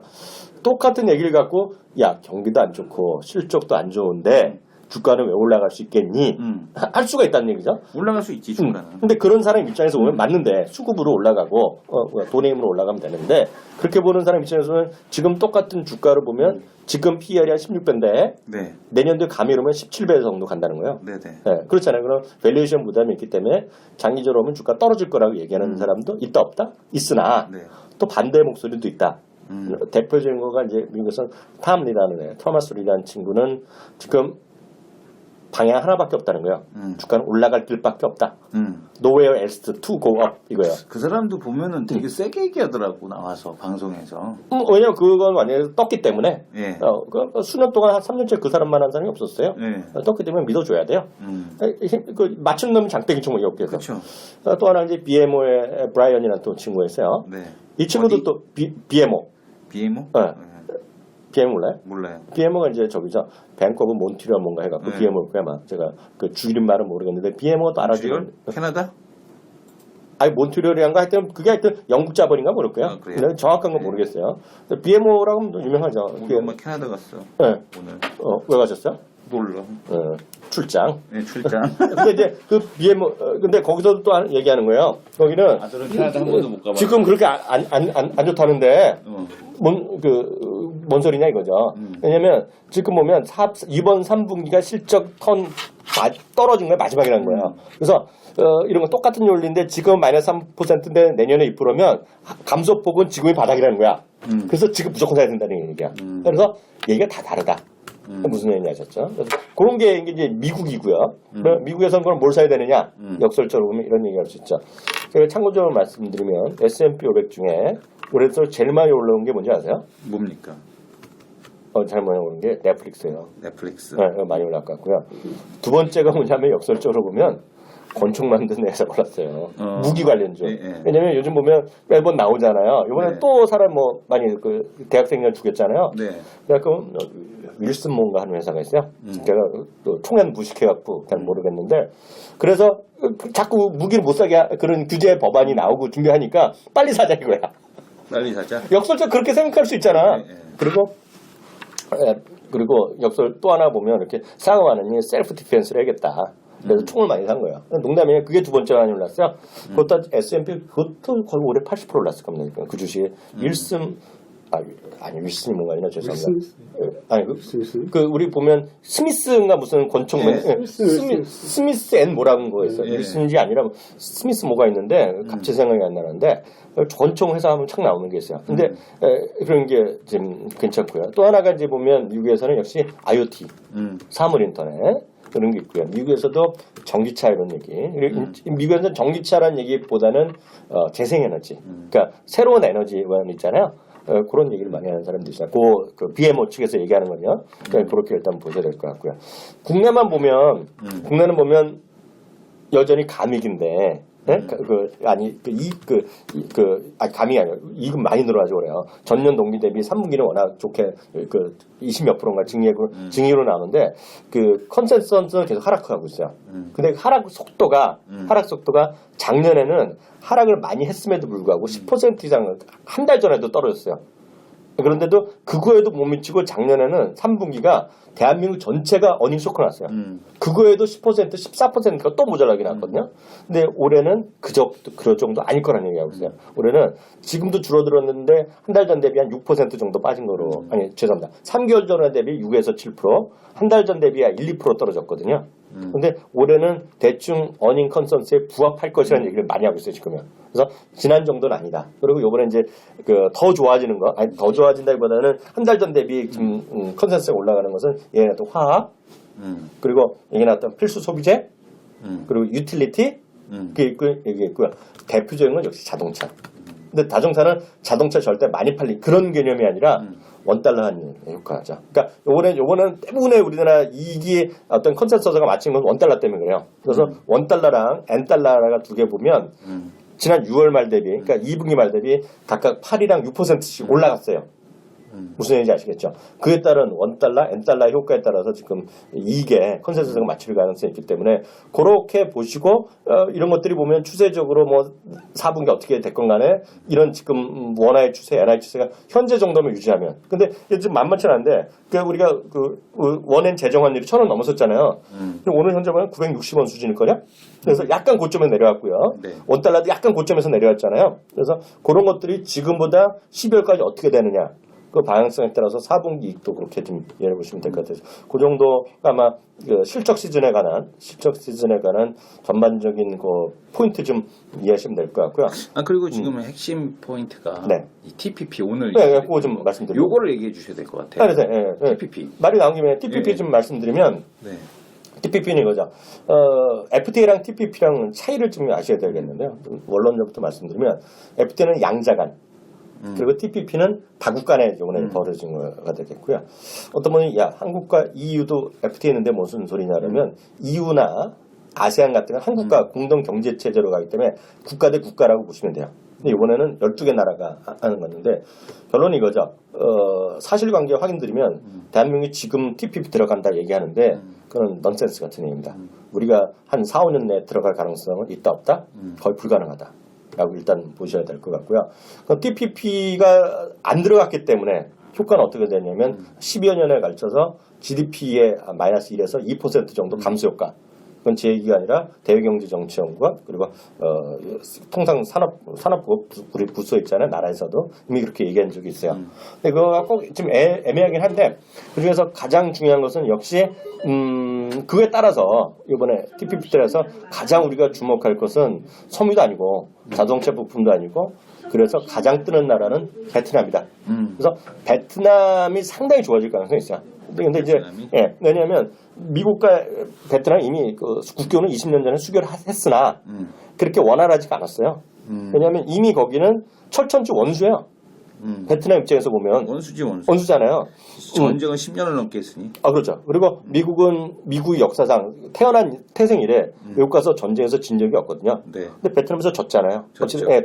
똑같은 얘기를 갖고 야 경기도 안 좋고 실적도 안 좋은데 주가는 왜 올라갈 수 있겠니? 할 수가 있다는 얘기죠. 올라갈 수 있지, 주가는. 근데 그런 사람 입장에서 보면 맞는데 수급으로 올라가고 돈의 힘으로 올라가면 되는데 그렇게 보는 사람 입장에서는 지금 똑같은 주가를 보면 지금 PER이 한 16배인데 네. 내년도에 감이로면 17배 정도 간다는 거예요. 네네. 네, 그렇잖아요. 그럼 밸류에이션 부담이 있기 때문에 장기적으로 보면 주가 떨어질 거라고 얘기하는 사람도 있다 없다? 있으나 네. 또 반대 목소리도 있다. 대표적인 거가 이제 미국에서 탐 리라는 애, 토마스 리라는 친구는 지금 방향 하나밖에 없다는 거예요. 주가는 올라갈 길밖에 없다. Nowhere else to go up 이거예요. 그 사람도 보면은 되게 세게 얘기하더라고 나와서 방송에서. 왜냐면 그건 완전히 떴기 때문에 예. 그 수년 동안 한 3년째 그 사람만 한 사람이 없었어요. 예. 떴기 때문에 믿어줘야 돼요. 그 맞춘 놈 장땡이 좀 어렵겠어. 그렇죠. 또 하나 이제 BMO의 브라이언이라는 또 친구가 있어요. 네. 이 친구도 어디? 또 BMO. BMO? 네. BM 몰라요? 몰라요. BMO가 이제 저기죠. 뱅크 오브 몬트리올 뭔가 해갖고 네. BMO일 거야 아마. 제가 그 주이름말은 모르겠는데 BMO도 알아주는. 캐나다? 아니 몬트리올이란 거 하여튼 그게 하여튼 영국 자본인가 모를 거예요. 그래요? 근데 정확한 건 네. 모르겠어요. BMO라고 하면 유명하죠. 우리 엄마 캐나다 갔어. 네. 오늘. 왜 가셨어요? 몰라. 출장. 네, 출장. 근데 이제 그 BMO 근데 거기서도 또 얘기하는 거예요. 거기는 아들은 캐나다 한 번도 못 가봐. 지금 그렇게 안 좋다는데 뭔 소리냐 이거죠. 왜냐면 지금 보면 이번 3분기가 실적 턴 떨어진 거야 마지막이라는 거예요. 그래서 이런 거 똑같은 논리인데 지금 마이너스 3%인데 내년에 2%면 감소폭은 지금이 바닥이라는 거야. 그래서 지금 무조건 사야 된다는 얘기야. 그래서 얘기가 다 다르다. 무슨 얘기인지 아셨죠? 그래서 그런 게 이제 미국이고요. 그럼 미국에서는 그럼 뭘 사야 되느냐? 역설적으로 보면 이런 얘기할 수 있죠. 제가 참고적으로 말씀드리면 S&P 500 중에 올해 들어 제일 많이 올라온 게 뭔지 아세요? 뭡니까? 제일 많이 올라온 게 넷플릭스예요. 넷플릭스. 네, 많이 올랐고요. 두 번째가 뭐냐면 역설적으로 보면 권총 만드는 회사 올랐어요. 무기 관련주. 예, 예. 왜냐면 요즘 보면 매번 나오잖아요. 이번에 네. 또 사람 많이 대학생들 죽였잖아요. 네. 그래갖고 윌슨 뭔가 하는 회사가 있어요. 제가 또 총연 무식해갖고 잘 모르겠는데 그래서 자꾸 무기를 못 사게 그런 규제 법안이 나오고 준비하니까 빨리 사자 이거야. 빨리 사자. 역설적 그렇게 생각할 수 있잖아. 네, 네. 그리고 역설 또 하나 보면 이렇게 싸움하는 셀프 디펜스를 해야겠다. 그래서 총을 많이 산 거예요. 농담이에요. 그게 두 번째가 많이 올랐어요. 그것도 S&P 그것도 거의 올해 80% 올랐을 겁니다. 그 주식에 윌슨 윌슨이 뭔가 아니라 죄송합니다. 그 우리 보면 스미스인가 무슨 권총 스미스 앤 뭐라는 거였어요. 윌슨인지 아니라 스미스 뭐가 있는데 갑자기 생각이 안 나는데 권총 회사 하면 착 나오는 게 있어요. 근데 그런 게 지금 괜찮고요. 또 하나가 이제 보면 미국에서는 역시 IoT 사물 인터넷 그런 게 있고요. 미국에서도 전기차 이런 얘기. 미국에서는 전기차라는 얘기보다는 재생에너지. 그러니까 새로운 에너지원 있잖아요. 그런 얘기를 많이 하는 사람들이 있어요. 그 BMO 측에서 얘기하는 건요. 그러니까 그렇게 일단 보셔야 될 것 같고요. 국내는 보면 여전히 감익인데 네? 감이 아니에요. 이익은 많이 늘어나죠, 그래요. 전년 동기 대비 3분기는 워낙 좋게 20몇 %가 증이익으로 나오는데 컨센서스는 계속 하락하고 있어요. 근데 하락 속도가 작년에는 하락을 많이 했음에도 불구하고 10% 이상 한 달 전에도 떨어졌어요. 그런데도 그거에도 못 미치고 작년에는 3분기가 대한민국 전체가 어닝 쇼크 났어요. 그거에도 10%, 14%가 또 모자라게 났거든요. 근데 올해는 그럴 정도 아닐 거라는 얘기하고 있어요. 올해는 지금도 줄어들었는데 한 달 전 대비 한 6% 정도 빠진 거로, 아니, 죄송합니다. 3개월 전에 대비 6에서 7%, 한 달 전 대비 1, 2% 떨어졌거든요. 근데 올해는 대충 어닝 컨센서스에 부합할 것이라는 얘기를 많이 하고 있어요, 지금은. 그래서 지난 정도는 아니다. 그리고 요번에 이제 더 좋아지는 거, 아니 더 좋아진다기보다는 한 달 전 대비 지금 컨센서스가 올라가는 것은 얘네 또 화학, 그리고 얘기 나왔던 필수 소비재, 그리고 유틸리티, 얘기했고요. 대표적인 건 역시 자동차. 근데 자동차는 자동차 절대 많이 팔린 그런 개념이 아니라 $1 환율 효과죠. 그러니까 요거는 때문에 우리나라 이익이 어떤 컨센서스가 맞춘 건 $1 때문에 그래요. 그래서 $1랑 N달러가 두 개 보면 지난 6월 말 대비, 그러니까 2분기 말 대비 각각 8이랑 6%씩 올라갔어요. 무슨 얘기인지 아시겠죠? 그에 따른 $1, N달러 효과에 따라서 지금 이익에 컨센서스가 맞출 가능성이 있기 때문에 그렇게 보시고 이런 것들이 보면 추세적으로 뭐 4분기 어떻게 됐건 간에 이런 지금 원화의 추세, 엔화의 추세가 현재 정도면 유지하면 근데 지금 만만치 않은데 우리가 원엔 재정 환율이 1,000원 넘었었잖아요. 오늘 현재 보면 960원 수준일걸요? 그래서 약간 고점에 내려왔고요. 네. $1도 약간 고점에서 내려왔잖아요. 그래서 그런 것들이 지금보다 12월까지 어떻게 되느냐. 그 방향성에 따라서 4분기 이익도 그렇게 좀 이해해 보시면 될 것 같아요. 그 정도 아마 실적 시즌에 관한 전반적인 그 포인트 좀 이해하시면 될 것 같고요. 그리고 지금 핵심 포인트가 네. 이 TPP 오늘 네, 그거 좀 말씀드리고. 요거를 얘기해 주셔야 될 것 같아요. 네. TPP. 말이 나온 김에 TPP 좀 말씀드리면 네. TPP는 이거죠. FTA랑 TPP랑 차이를 좀 아셔야 되겠는데요. 원론적부터 말씀드리면 FTA는 양자간 그리고 TPP는 다국 간에 이번에 벌어진 거가 되겠고요. 어떤 분이 한국과 EU도 FTA 있는데 무슨 소리냐면 EU나 아세안 같은 건 한국과 공동 경제 체제로 가기 때문에 국가 대 국가라고 보시면 돼요. 근데 이번에는 12개 나라가 하는 건데 결론이 이거죠. 사실관계 확인드리면 대한민국이 지금 TPP 들어간다 얘기하는데 그건 넌센스 같은 얘기입니다. 우리가 한 4, 5년 내에 들어갈 가능성은 있다 없다? 거의 불가능하다. 라고 일단 보셔야 될 것 같고요. TPP가 안 들어갔기 때문에 효과는 어떻게 되냐면 10여 년에 걸쳐서 GDP의 마이너스 1에서 2% 정도 감소 효과. 그건 제 얘기가 아니라 대외경제정치연구원 그리고 통상 산업부 우리 부서 있잖아요. 나라에서도 이미 그렇게 얘기한 적이 있어요. 근데 그거가 꼭 좀 애매하긴 한데 그중에서 가장 중요한 것은 역시 그에 따라서 이번에 TPP 때에서 가장 우리가 주목할 것은 섬유도 아니고 자동차 부품도 아니고 그래서 가장 뜨는 나라는 베트남이다. 그래서 베트남이 상당히 좋아질 가능성이 있어요. 근데 이제 왜냐하면 미국과 베트남 이미 국교는 20년 전에 수결했으나 그렇게 원활하지가 않았어요. 왜냐하면 이미 거기는 철천지 원수예요. 베트남 입장에서 보면 원수잖아요. 전쟁은 10년을 넘게 했으니. 그렇죠. 그리고 미국의 역사상 태생 이래 외국 가서 전쟁에서 진 적이 없거든요. 네. 근데 베트남에서 졌잖아요.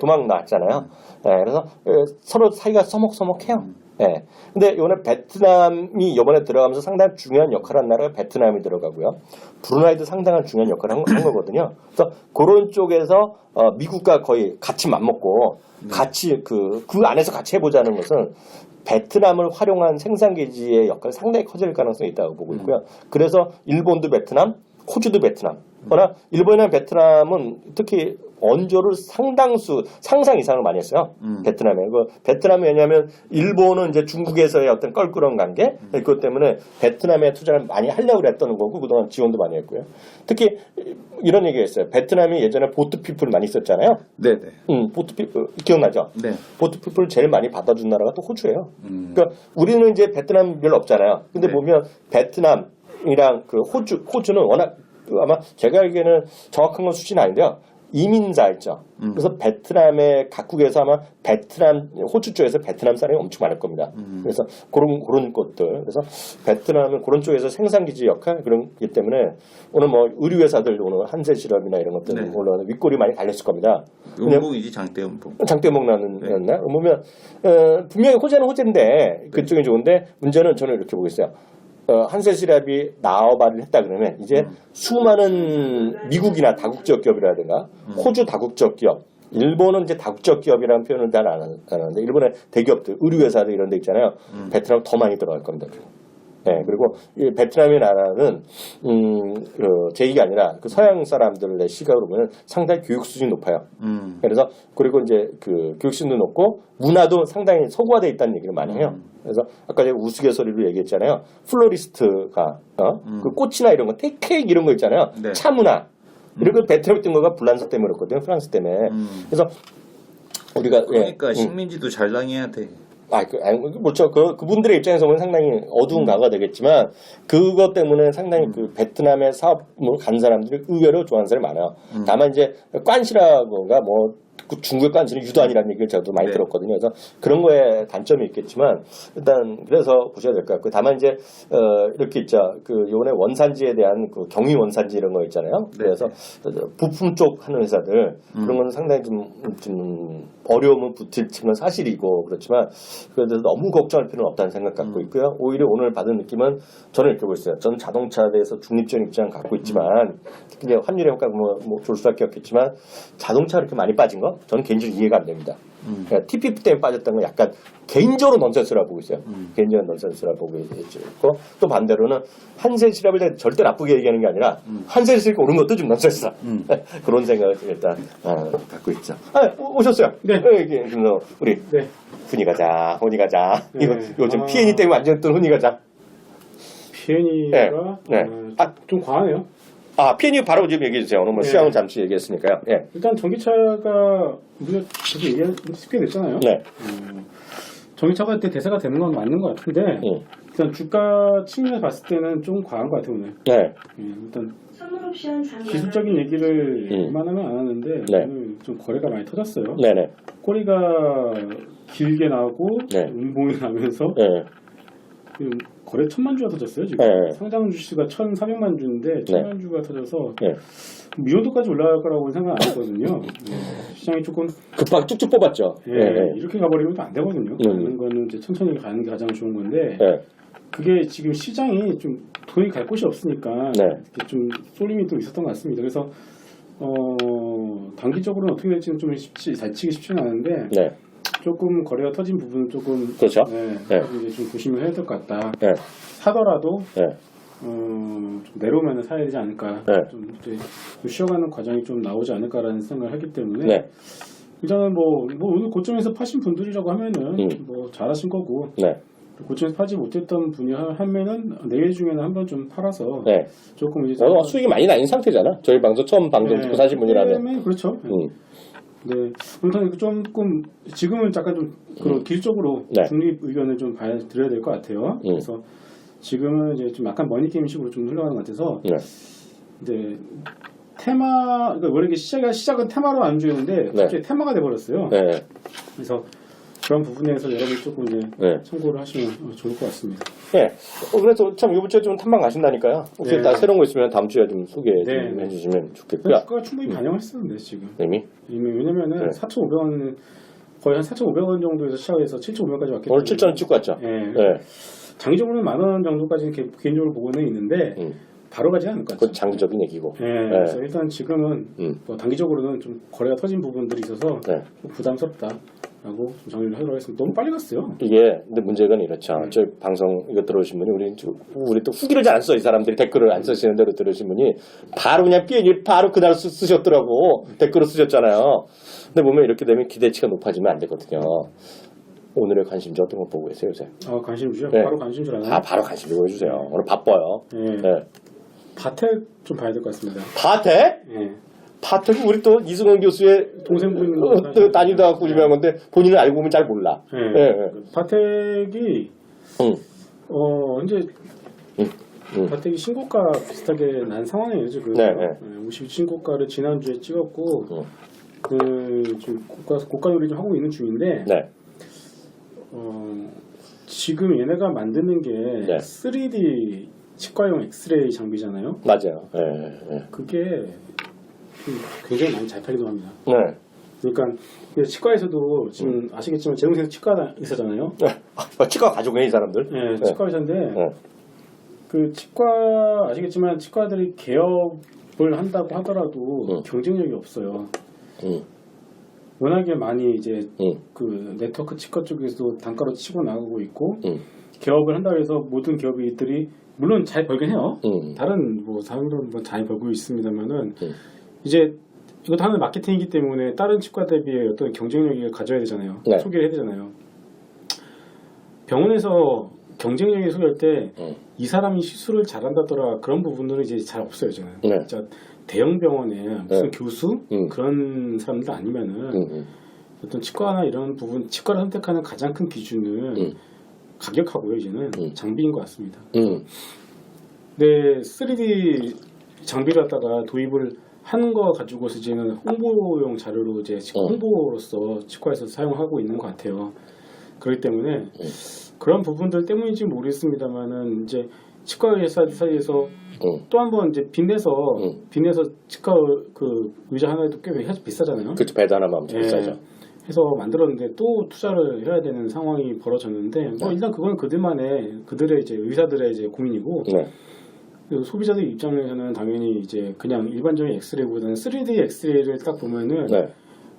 도망 나왔잖아요. 그래서 서로 사이가 서먹서먹해요. 근데 이번에 베트남이 이번에 들어가면서 상당히 중요한 역할을 한 나라가 베트남이 들어가고요. 브루나이도 상당한 중요한 역할을 한 거거든요. 그래서 그런 쪽에서 미국과 거의 같이 맞먹고 같이 그 안에서 같이 해보자는 것은 베트남을 활용한 생산기지의 역할이 상당히 커질 가능성이 있다고 보고 있고요. 그래서 일본도 베트남, 호주도 베트남. 그러나 일본이나 베트남은 특히 원조를 상상 이상을 많이 했어요. 베트남에. 베트남이 왜냐하면 일본은 이제 중국에서의 어떤 껄끄러운 관계, 그것 때문에 베트남에 투자를 많이 하려고 했던 거고 그동안 지원도 많이 했고요. 특히 이런 얘기가 있어요. 베트남이 예전에 보트피플 많이 썼잖아요. 네네. 보트피플 기억나죠? 네. 보트피플 제일 많이 받아준 나라가 또 호주예요. 그러니까 우리는 이제 베트남 별로 없잖아요. 근데 보면 베트남이랑 호주는 워낙 아마 제가 알기에는 정확한 건 수치는 아닌데요. 이민자 있죠. 그래서 베트남의 각국에서 아마 베트남, 호주 쪽에서 베트남 사람이 엄청 많을 겁니다. 그래서 그런 것들. 그래서 베트남은 그런 쪽에서 생산기지 역할 그런 기 때문에 오늘 뭐 의류회사들 오늘 한세실업이나 이런 것들 네. 올라오는 윗골이 많이 달렸을 겁니다. 음봉이지 장대음봉. 장대목 나는 였나? 보면 분명히 호재는 호재인데 그쪽이 좋은데 문제는 저는 이렇게 보고 있어요. 한세실업이 나와바를 했다 그러면 이제 수많은 미국이나 다국적 기업이라든가 호주 다국적 기업, 일본은 이제 다국적 기업이라는 표현을 잘 안 하는데 일본의 대기업들, 의류회사들 이런 데 있잖아요. 베트남 더 많이 들어갈 겁니다. 네, 그리고 이 베트남의 나라는 제2가 아니라 그 서양 사람들의 시각으로 보면 상당히 교육 수준이 높아요. 그래서 그리고 이제 그 교육 수준도 높고 문화도 상당히 서구화되어 있다는 얘기를 많이 해요. 그래서 아까 제가 우스갯소리로 얘기했잖아요. 플로리스트가 그 꽃이나 이런 거, 케이크 이런 거 있잖아요. 네. 차문화 이런 거 베트남에 뜬 거가 불란서 때문에 그렇거든요. 프랑스 때문에. 그래서 우리가 그러니까 식민지도 잘 당해야 돼. 그렇죠. 그분들의 입장에서 보면 상당히 어두운 과거가 되겠지만, 그것 때문에 상당히 그 베트남의 사업을 간 사람들이 의외로 좋아하는 사람이 많아요. 다만 이제, 관시라고가 뭐, 그 중국의 관시는 유도 아니라는 얘기를 저도 많이 네. 들었거든요. 그래서 그런 거에 단점이 있겠지만, 일단, 그래서 보셔야 될 것 같고, 다만 이제, 이렇게 있죠. 그, 요번에 원산지에 대한 그 경위 원산지 이런 거 있잖아요. 네. 그래서 부품 쪽 하는 회사들, 그런 건 상당히 좀 어려움은 붙을 건 사실이고, 그렇지만, 그에 대해서 너무 걱정할 필요는 없다는 생각 갖고 있고요. 오히려 오늘 받은 느낌은 저는 이렇게 보고 있어요. 저는 자동차에 대해서 중립적인 입장을 갖고 있지만, 특히 이제 환율의 효과가 뭐 좋을 수밖에 없겠지만, 자동차가 이렇게 많이 빠진 거 저는 개인적으로 이해가 안 됩니다. 그러니까 TPP 때문에 빠졌던 건 약간 개인적으로 넌센스라고 보고 있어요. 개인적인 넌센스라고 보고 있고, 또 반대로는 한세실업을 절대 나쁘게 얘기하는 게 아니라 한세실업이 오른 것도 좀 넌센스다. 그런 생각을 일단 갖고 있죠. 오셨어요? 네. 그래서 우리 네. 훈이 가자, 혼이 가자. 네. 이거 요즘 PN이 때문에 완전 뜬 훈이 가자. PN이가 네. 좀 과하네요. PN이 바로 지금 얘기해 주세요. 오늘 뭐 네. 시황은 잠시 얘기했으니까요. 예. 일단 전기차가 우리가 계속 얘기한 꽤 됐잖아요. 네. 전기차가 때 대세가 되는 건 맞는 것 같은데 일단 주가 측면에서 봤을 때는 좀 과한 것 같아요 오늘. 네. 일단 기술적인 얘기를 웬만하면 안 하는데 네. 오늘 좀 거래가 많이 터졌어요. 네네. 꼬리가 길게 나오고 네. 운봉이 나면서 네. 지금 거래 1000만 주가 터졌어요 지금. 네. 상장 주수가 1400만 주인데 1000만 주가 터져서 네. 이 정도까지 올라갈 거라고 생각 안 했거든요. 시장이 조금 급하게 쭉쭉 뽑았죠. 이렇게 가버리면 또 안 되거든요. 가는 거는 이제 천천히 가는 게 가장 좋은 건데 네. 그게 지금 시장이 좀 돈이 갈 곳이 없으니까 네. 이렇게 좀 쏠림이 또 있었던 것 같습니다. 그래서 단기적으로는 어떻게 될지는 좀 예측이 쉽지는 않은데 네. 조금 거래가 터진 부분은 조금 그렇죠. 네. 이제 좀 조심을 해야 될 것 같다. 네. 사더라도 네. 좀 내려오면 사야 되지 않을까. 네. 좀 이제 쉬어가는 과정이 좀 나오지 않을까라는 생각을 하기 때문에 네. 일단은 뭐 오늘 고점에서 파신 분들이라고 하면은 뭐 잘하신 거고 네. 고점에서 파지 못했던 분이 하면은 내일 중에는 한번 좀 팔아서 네. 조금 이제 수익이 많이 나는 상태잖아. 저희 방송 처음 방송 듣고 사신 분이라면. 그렇죠. 네. 아무튼 조금 지금은 약간 좀 기술적으로 네. 중립 의견을 좀 드려야 될 것 같아요. 그래서 지금은 이제 좀 약간 머니 게임식으로 좀 흘러가는 것 같아서 네. 이제 테마 그러니까 원래 이게 시작은 테마로 안주였는데 갑자기 테마가 돼버렸어요. 네. 그래서 그런 부분에서 여러분 조금 이제 참고를 하시면 좋을 것 같습니다. 네. 그래서 참 이번 주에 좀 탐방 가신다니까요. 혹시 네. 다 새로운 거 있으면 다음 주에 좀 소개 좀 네. 해주시면 좋겠고요. 주가가 충분히 반영했었는데 지금 이미 왜냐면은 4,500원 거의 한 4,500원 정도에서 시작해서 7,500원까지 왔기 때문에 오늘 7,000원 찍고 왔죠. 네. 장기적으로는 10,000원 정도까지는 개인적으로 보고는 있는데 바로 가지 않을 것 같아요. 그건 장기적인 얘기고. 네. 그래서 일단 지금은 뭐 단기적으로는 좀 거래가 터진 부분들이 있어서 좀 부담스럽다라고 좀 정리를 하도록 하겠습니다. 너무 빨리 갔어요. 이게 근데 문제가 이렇죠. 저희 방송 이거 들어오신 분이 우리 또 후기를 잘 안 써 이 사람들이 댓글을 안 쓰시는 대로 들으신 분이 바로 그냥 PN이 바로 그날 쓰셨더라고. 댓글을 쓰셨잖아요. 근데 보면 이렇게 되면 기대치가 높아지면 안 되거든요. 오늘의 관심주 어떤 거 보고 계세요 요새? 관심주요? 네. 바로 관심주 하나요? 바로 관심주 보여주세요. 오늘 바빠요. 네. 바텍 좀 봐야 될 것 같습니다. 바텍? 네. 바텍은 우리 또 이승원 교수의 동생분 다니다 갖고 유명한 건데 본인은 알고 보면 잘 몰라. 네. 바텍이 이제 가뜩이 신고가 비슷하게 난 상황이에요 지금. 네. 52 신고가를 지난주에 찍었고 지금 고가 요리 좀 하고 있는 중인데 네. 지금 얘네가 만드는 게 네. 3D 치과용 엑스레이 장비잖아요. 맞아요. 네. 그게 좀 굉장히 많이 잘 팔기도 합니다. 네. 그러니까 치과에서도 지금 아시겠지만 제 동생 치과 의사잖아요. 치과 가지고 이 사람들. 네, 치과 의사인데 그 치과 아시겠지만 치과들이 개업을 한다고 하더라도 경쟁력이 없어요. 워낙에 많이 이제 그 네트워크 치과 쪽에서 단가로 치고 나가고 있고 개업을 한다고 해서 모든 기업들이 물론 잘 벌긴 해요. 다른 사람들은 잘 벌고 있습니다만은 이제 이것도 하나의 마케팅이기 때문에 다른 치과 대비의 어떤 경쟁력을 가져야 되잖아요. 네. 소개를 해야 되잖아요. 병원에서 경쟁력을 소개할 때 이 사람이 시술을 잘한다더라 그런 부분들은 이제 잘 없어요 저는. 네. 진짜 대형 병원에 무슨 네. 교수 그런 사람들 아니면은 어떤 치과나 이런 부분 치과를 선택하는 가장 큰 기준은 가격하고요 이제는 장비인 것 같습니다. 근데 3D 장비를 갖다가 도입을 하는 거 가지고서 이제는 홍보용 자료로 이제 홍보로서 치과에서 사용하고 있는 것 같아요. 그렇기 때문에 그런 부분들 때문인지 모르겠습니다만은 이제 치과 의사 사이에서 또 한 번 이제 빚내서 치과 그 의자 하나에도 꽤 비싸잖아요. 그렇죠. 배도 하나만 엄청 비싸죠. 해서 만들었는데 또 투자를 해야 되는 상황이 벌어졌는데 일단 그건 그들의 이제 의사들의 이제 고민이고. 소비자들 입장에서는 당연히 이제 그냥 일반적인 엑스레이보다는 3D 엑스레이를 딱 보면은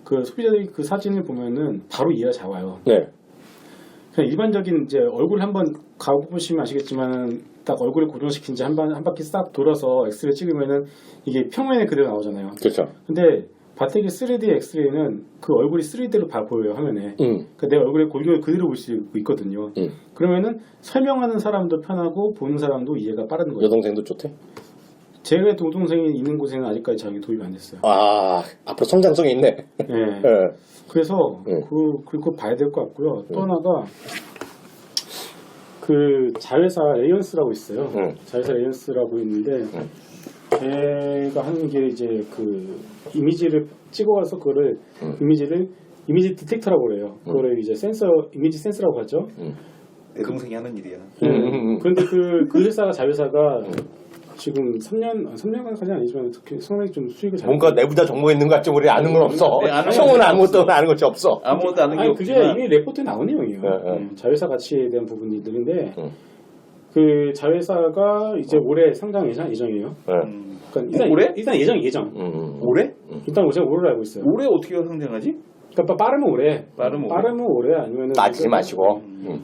그 소비자들이 그 사진을 보면은 바로 이해가 잘 와요. 그냥 일반적인 이제 얼굴 한번 가보시면 아시겠지만 딱 얼굴을 고정시킨 지 한 바퀴 싹 돌아서 엑스레이 찍으면은 이게 평면에 그대로 나오잖아요. 그렇죠. 근데 바텍의 3D 엑스레이는 그 얼굴이 3D로 보여요 화면에. 그러니까 내 얼굴의 골격을 그대로 볼 수 있거든요. 그러면은 설명하는 사람도 편하고 보는 사람도 이해가 빠른 거예요. 여동생도 좋대? 제 동생이 있는 곳에는 아직까지 자기 도입이 안 됐어요. 앞으로 성장성이 있네. 네. 그래서 그거 봐야 될 것 같고요. 또 하나가 그 자회사 레이언스라고 있어요. 자회사 레이언스라고 있는데 걔가 하는 게 이제 그 이미지를 찍어와서 그거를 이미지 디텍터라고 그래요. 그거를 이제 이미지 센서라고 하죠. 내 동생이 하는 일이야. 그런데 그 회사가 자회사가 지금 3년간까지 아니지만 상당히 좀 수익을 잘. 뭔가 내부자 정보가 있는 것 같지 우리 아는 건 없어. 형은 아무것도 아는 것이 없어. 아무것도 아는 게 그게 없지만 이미 레포트에 나온 내용이에요. 자회사 가치에 대한 부분들인데 그 자회사가 이제 올해 상장 예정이에요. 그러니까 일단 예정. 올해? 일단 제가 올해로 알고 있어요. 올해 어떻게 상장하지? 그러니까 빠르면 올해. 빠르면 올해 아니면은 따지지 마시고.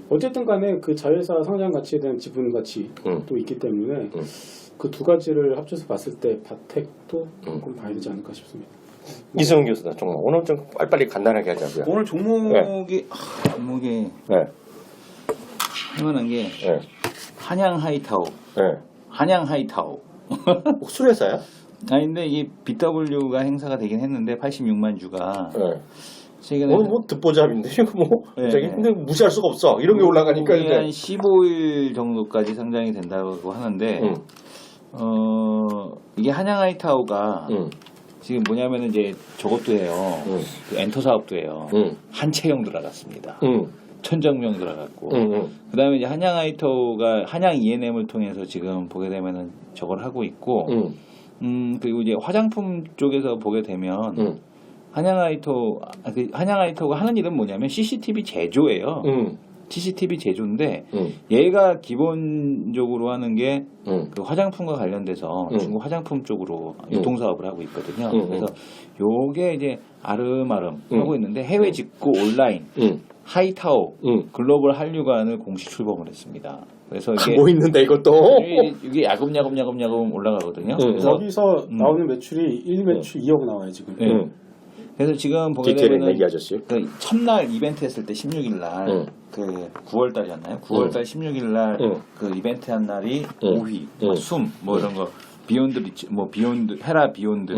어쨌든 간에 그 자회사 상장 가치에 대한 지분 가치도 있기 때문에 그 두 가지를 합쳐서 봤을 때 바텍도 조금 봐야 되지 않을까 싶습니다. 이승훈 교수다. 정말 오늘 좀 빨리빨리 간단하게 하자고요. 오늘 종목이 할만한 게 한양 하이타오. 한양 하이타오. 술회사야? 아니 근데 이게 BW가 행사가 되긴 했는데 86만 주가 최근에 뭐 듣보잡인데 이거 뭐 갑자기 근데 무시할 수가 없어. 이런 게 올라가니까 이게 한 15일 정도까지 상장이 된다고 하는데 이게 한양 하이타오가 지금 뭐냐면은 이제 저것도 해요. 그 엔터 사업도 해요. 한채용 들어갔습니다. 천정명 들어갔고 그다음에 이제 한양 하이타오가 한양 E&M을 통해서 지금 보게 되면은 저걸 하고 있고 그리고 이제 화장품 쪽에서 보게 되면 한양 하이타오가 하는 일은 뭐냐면 CCTV 제조예요. CCTV 제조인데 얘가 기본적으로 하는 게 그 화장품과 관련돼서 중국 화장품 쪽으로 유통 사업을 하고 있거든요. 그래서 요게 이제 아름아름 하고 있는데 해외 직구 온라인 하이타오 글로벌 한류관을 공식 출범을 했습니다. 그래서 이게 뭐 있는데 이것도 이게 야금야금 올라가거든요. 그래서 거기서 나오는 매출이 1매출 2억 나와요 지금. 그래서 지금 보게 디테일은 되면 얘기 아저씨. 그 첫날 이벤트 했을 때 16일 날 그 9월 달이었나요? 9월 달 16일 날 그 이벤트 한 날이 오휘, 숨 뭐 이런 거 비욘드 리치 뭐 비욘드 헤라 비욘드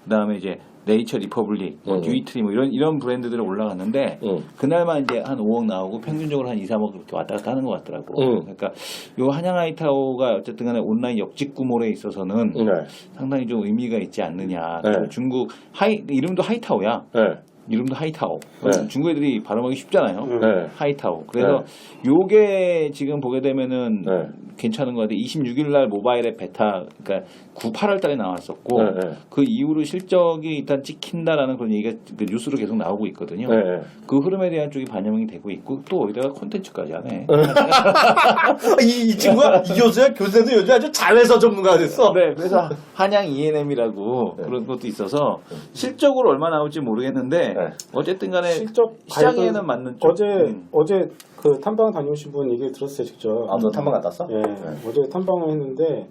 그다음에 이제 네이처 리퍼블릭, 듀이트리 뭐 이런 브랜드들이 올라갔는데 그날만 이제 한 5억 나오고 평균적으로 한 2, 3억 그렇게 왔다 갔다 하는 것 같더라고. 그러니까 요 한양 하이타워가 어쨌든 간에 온라인 역직구몰에 있어서는 상당히 좀 의미가 있지 않느냐. 중국 이름도 하이타워야. 이름도 하이타워. 중국 애들이 발음하기 쉽잖아요. 하이타워. 그래서 요게 지금 보게 되면은 괜찮은 것 같아요. 26일 날 모바일의 베타, 그러니까 8월 달에 나왔었고 그 이후로 실적이 일단 찍힌다라는 그런 얘기가 그 뉴스로 계속 나오고 있거든요. 그 흐름에 대한 쪽이 반영이 되고 있고 또 여기다가 콘텐츠까지 하네. 이 친구가 이 교수도 요즘 아주 자회사 전문가가 됐어. 네, 그래서 한양 E&M이라고 그런 것도 있어서 실적으로 얼마 나올지 모르겠는데 어쨌든 간에 실적 시장에는 맞는 쪽. 어제 그 탐방 다녀오신 분 얘기 들었어요 직접. 아, 너 탐방 갔다 왔어? 예, 어제 탐방을 했는데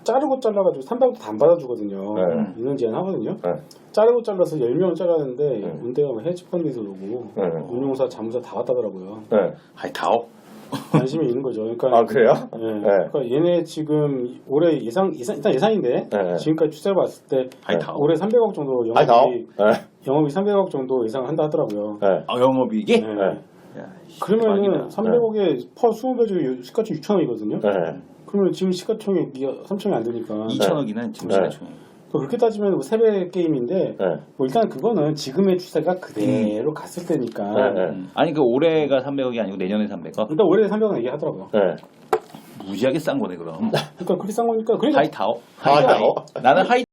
자르고 잘라가지고 탐방도 다 안 받아주거든요. 인원 제한 하거든요. 자르고 잘라서 10명을 잘랐는데 문제가 헤지펀드에서 오고 운용사, 자무사 다 왔다더라고요. 하이타워. 관심이 있는 거죠. 그러니까 아, 그래요? 그러니까 얘네 지금 올해 일단 예상인데 지금까지 추세를 봤을 때 하이타워. 올해 300억 정도 영업이 300억 정도 예상한다 하더라고요. 영업이익이? 그러면은 300억에 퍼 20배 시가총 6천억이거든요. 그러면 지금 시가총이 3천이 안 되니까 2천억이나 지금 시가총이. 그렇게 따지면 뭐 3배 게임인데 뭐 일단 그거는 지금의 추세가 그대로 갔을 때니까 아니 그 올해가 300억이 아니고 내년에 300억? 일단 올해 300억 얘기하더라고요. 무지하게 싼 거네 그럼. 그러니까 그렇게 싼 거니까 하이타워? 하이타워? 나는 하이